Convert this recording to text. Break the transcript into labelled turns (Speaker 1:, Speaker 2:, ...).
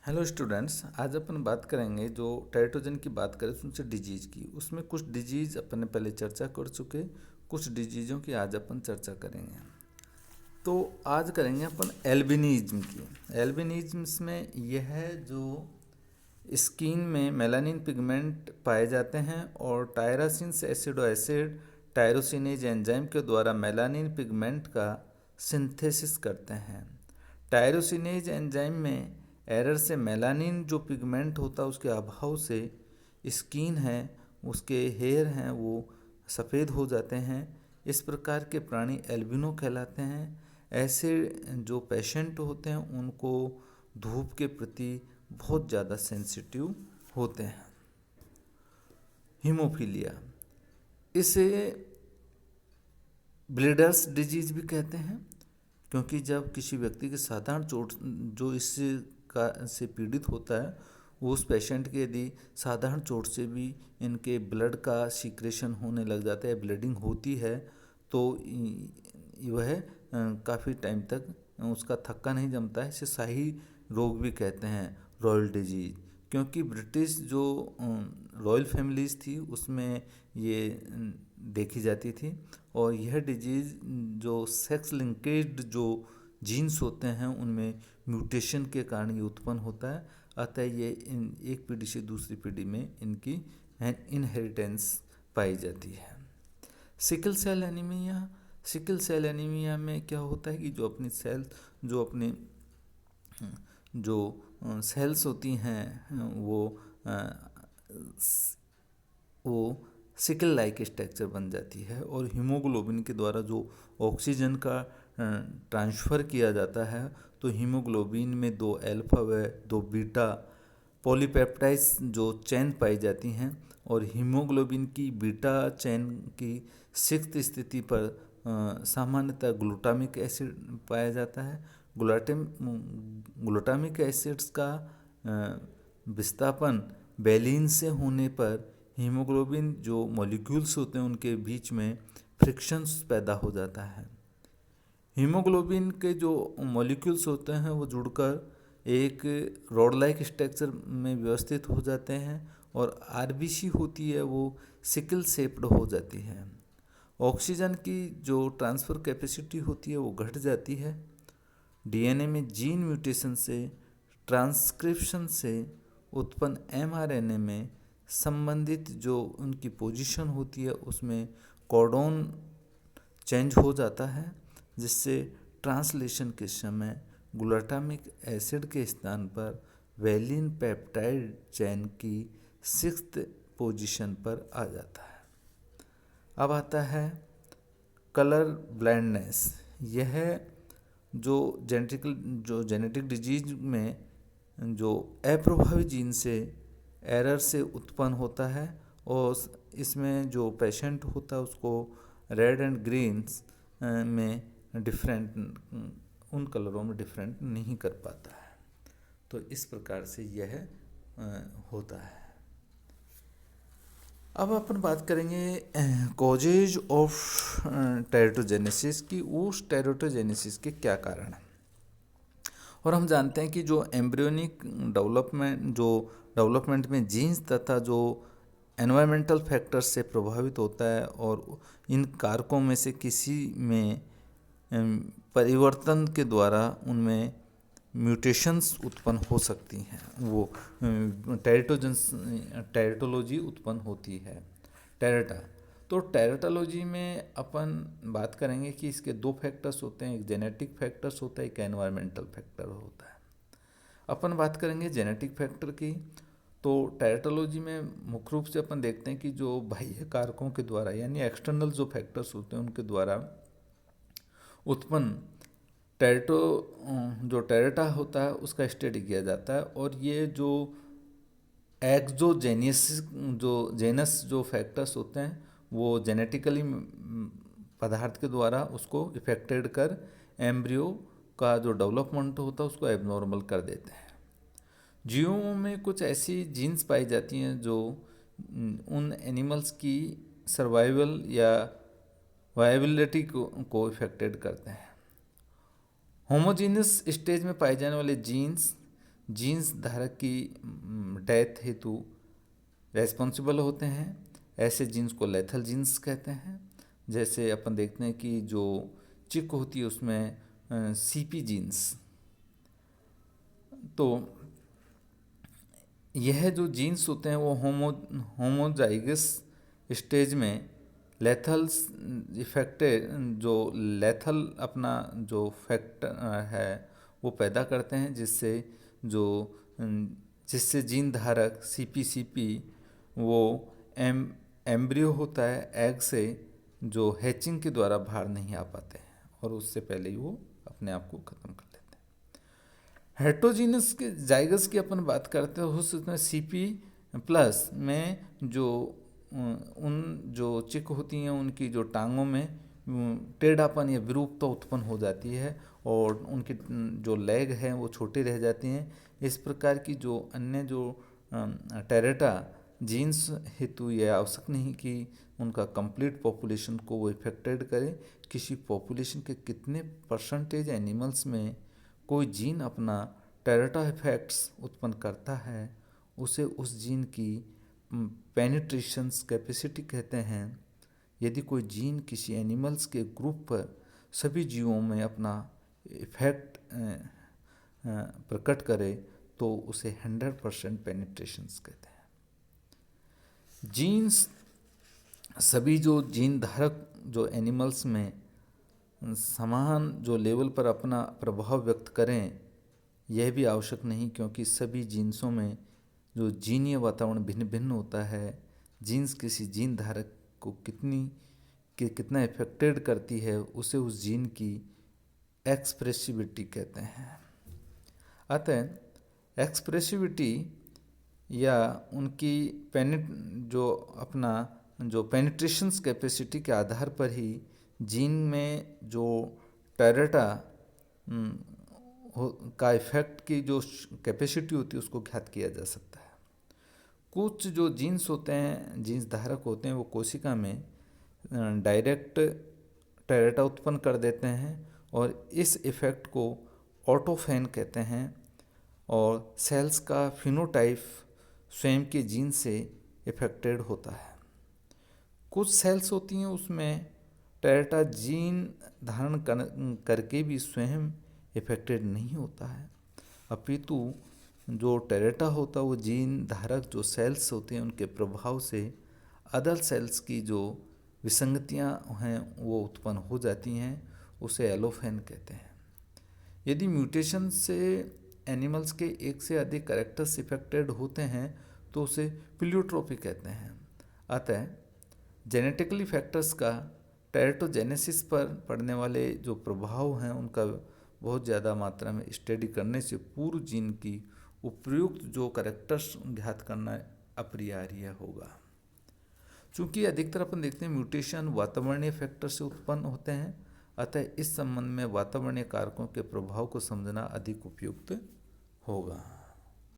Speaker 1: Hello students, आज अपन बात करेंगे जो टेराटोजन की बात करें उनसे डिजीज़ की। उसमें कुछ डिजीज़ अपन ने पहले चर्चा कर चुके, कुछ डिजीज़ों की आज अपन चर्चा करेंगे। तो आज करेंगे अपन एल्बिनिज्म की। एल्बिनिज्म में यह है जो स्किन में मेलानिन पिगमेंट पाए जाते हैं और टायरासिन्स एसिडो एसिड टायरोसिनेज एंजाइम के द्वारा मेलानिन पिगमेंट का सिंथेसिस करते हैं। टायरोसिनेज एंजाइम में एरर से मेलानिन जो पिगमेंट होता है उसके अभाव से स्किन है, उसके हेयर हैं, वो सफ़ेद हो जाते हैं। इस प्रकार के प्राणी एल्बिनो कहलाते हैं। ऐसे जो पेशेंट होते हैं उनको धूप के प्रति बहुत ज़्यादा सेंसिटिव होते हैं। हीमोफीलिया, इसे ब्लीडर्स डिजीज भी कहते हैं, क्योंकि जब किसी व्यक्ति की साधारण चोट जो इससे का से पीड़ित होता है, उस पेशेंट के यदि साधारण चोट से भी इनके ब्लड का सीक्रेशन होने लग जाता है, ब्लीडिंग होती है, तो वह काफ़ी टाइम तक उसका थक्का नहीं जमता है। इसे शाही रोग भी कहते हैं, रॉयल डिजीज। क्योंकि ब्रिटिश जो रॉयल फैमिलीज थी उसमें ये देखी जाती थी। और यह डिजीज़ जो सेक्स लिंकेड जो जीन्स होते हैं उनमें म्यूटेशन के कारण ये उत्पन्न होता है। अतः ये एक पीढ़ी से दूसरी पीढ़ी में इनकी इनहेरिटेंस पाई जाती है। Sickle cell anaemia, sickle cell anaemia में क्या होता है कि जो अपनी सेल्स होती हैं वो सिकल लाइक स्ट्रक्चर बन जाती है और हीमोग्लोबिन के द्वारा जो ऑक्सीजन का ट्रांसफ़र किया जाता है, तो हीमोग्लोबिन में 2 अल्फा व 2 बीटा पॉलीपेप्टाइड्स जो चेन पाई जाती हैं और हीमोग्लोबिन की बीटा चेन की 6th स्थिति पर सामान्यतः ग्लूटामिक एसिड पाया जाता है। ग्लूटामिक एसिड्स का विस्थापन बैलीन से होने पर हीमोग्लोबिन जो मॉलिक्यूल्स होते हैं उनके बीच में फ्रिक्शंस पैदा हो जाता है। हीमोग्लोबिन के जो मॉलिक्यूल्स होते हैं वो जुड़कर एक रॉड लाइक स्ट्रक्चर में व्यवस्थित हो जाते हैं और आरबीसी होती है वो सिकल शेप्ड हो जाती है। ऑक्सीजन की जो ट्रांसफ़र कैपेसिटी होती है वो घट जाती है। डीएनए में जीन म्यूटेशन से, ट्रांसक्रिप्शन से उत्पन्न एमआरएनए में संबंधित जो उनकी पोजीशन होती है उसमें कोडोन चेंज हो जाता है, जिससे ट्रांसलेशन के समय ग्लूटामिक एसिड के स्थान पर वैलिन पेप्टाइड चेन की 6th पोजीशन पर आ जाता है। अब आता है कलर ब्लाइंडनेस। यह जो जेनेटिक डिजीज में जो अप्रभावी जीन से एरर से उत्पन्न होता है और इसमें जो पेशेंट होता है उसको रेड एंड ग्रीन्स में डिफरेंट उन कलरों में डिफरेंट नहीं कर पाता है। तो इस प्रकार से यह होता है। अब अपन बात करेंगे कॉजेज ऑफ टेराटोजेनेसिस की। उस टेराटोजेनेसिस के क्या कारण हैं। और हम जानते हैं कि जो एम्ब्रियोनिक डेवलपमेंट में जीन्स तथा जो एनवायरमेंटल फैक्टर्स से प्रभावित होता है और इन कारकों में से किसी में परिवर्तन के द्वारा उनमें म्यूटेशंस उत्पन्न हो सकती हैं, वो टेराटोलॉजी उत्पन्न होती है। तो टेराटोलॉजी में अपन बात करेंगे कि इसके 2 फैक्टर्स होते हैं, एक जेनेटिक फैक्टर्स होता है, एक एनवायरमेंटल फैक्टर होता है। अपन बात करेंगे जेनेटिक फैक्टर की। तो टेराटोलॉजी में मुख्य रूप से अपन देखते हैं कि जो बाह्य कारकों के द्वारा यानी एक्सटर्नल जो फैक्टर्स होते हैं उनके द्वारा उत्पन्न जो टेरेटा होता है उसका स्टडी किया जाता है। और ये जो जेनस जो फैक्टर्स होते हैं वो जेनेटिकली पदार्थ के द्वारा उसको इफेक्टेड कर एम्ब्रियो का जो डेवलपमेंट होता है उसको एबनॉर्मल कर देते हैं। जीवों में कुछ ऐसी जीन्स पाई जाती हैं जो उन एनिमल्स की सर्वाइवल या वायबिलिटी को इफेक्टेड करते हैं। होमोजीनस स्टेज में पाए जाने वाले जीन्स जीन्स धारक की डेथ हेतु रेस्पॉन्सिबल होते हैं। ऐसे जीन्स को लेथल जीन्स कहते हैं। जैसे अपन देखते हैं कि जो चिक होती है उसमें सीपी जीन्स। तो यह जो जीन्स होते हैं वो होमोजाइगस स्टेज में लेथल इफेक्टेड जो लेथल अपना जो फैक्ट है वो पैदा करते हैं, जिससे जीन धारक सीपी वो एम्ब्रियो होता है एग से, जो हैचिंग के द्वारा बाहर नहीं आ पाते हैं और उससे पहले ही वो अपने आप को ख़त्म कर लेते हैं। हेट्रोजीनस के जाइगस की अपन बात करते हैं, उसमें सीपी प्लस में जो उन जो चिक होती हैं उनकी जो टांगों में टेढ़ापन या विरूपता उत्पन्न हो जाती है और उनकी जो लेग हैं वो छोटी रह जाती हैं। इस प्रकार की जो अन्य जो टेरेटा जीन्स हेतु यह आवश्यक नहीं कि उनका कंप्लीट पॉपुलेशन को वो इफेक्टेड करे। किसी पॉपुलेशन के कितने परसेंटेज एनिमल्स में कोई जीन अपना टेरेटा इफेक्ट्स उत्पन्न करता है, उसे उस जीन की पेनिट्रेशंस कैपेसिटी कहते हैं। यदि कोई जीन किसी एनिमल्स के ग्रुप पर सभी जीवों में अपना इफेक्ट प्रकट करे तो उसे 100% पेनिट्रेशंस कहते हैं। जीन्स सभी जो जीन धारक जो एनिमल्स में समान जो लेवल पर अपना प्रभाव व्यक्त करें यह भी आवश्यक नहीं, क्योंकि सभी जीन्सों में जो जीनीय वातावरण भिन्न भिन्न होता है। जीन्स किसी जीन धारक को कितना इफेक्टेड करती है उसे उस जीन की एक्सप्रेसिविटी कहते हैं। अतः एक्सप्रेसिविटी या उनकी जो पेनिट्रेशंस कैपेसिटी के आधार पर ही जीन में जो टेरेटा का इफेक्ट की जो कैपेसिटी होती है उसको ज्ञात किया जा सकता है। कुछ जो जीन्स होते हैं, जीन्स धारक होते हैं, वो कोशिका में डायरेक्ट टेरेटा उत्पन्न कर देते हैं और इस इफ़ेक्ट को ऑटोफेन कहते हैं। और सेल्स का फिनोटाइप स्वयं के जीन से इफेक्टेड होता है। कुछ सेल्स होती हैं उसमें टेरेटा जीन धारण करके भी स्वयं इफेक्टेड नहीं होता है, अपितु जो टेरेटा होता है वो जीन धारक जो सेल्स होते हैं उनके प्रभाव से अदर सेल्स की जो विसंगतियां हैं वो उत्पन्न हो जाती हैं, उसे एलोफेन कहते हैं। यदि म्यूटेशन से एनिमल्स के एक से अधिक कैरेक्टर्स इफेक्टेड होते हैं तो उसे प्लियोट्रोपी कहते हैं। अतः जेनेटिकली फैक्टर्स का टेरेटोजेनेसिस पर पड़ने वाले जो प्रभाव हैं उनका बहुत ज़्यादा मात्रा में स्टडी करने से पूर्व जीन की उपयुक्त जो कैरेक्टर्स ज्ञात करना अपरिहार्य होगा। चूँकि अधिकतर अपन देखते हैं म्यूटेशन वातावरणीय फैक्टर से उत्पन्न होते हैं, अतः इस संबंध में वातावरणीय कारकों के प्रभाव को समझना अधिक उपयुक्त होगा।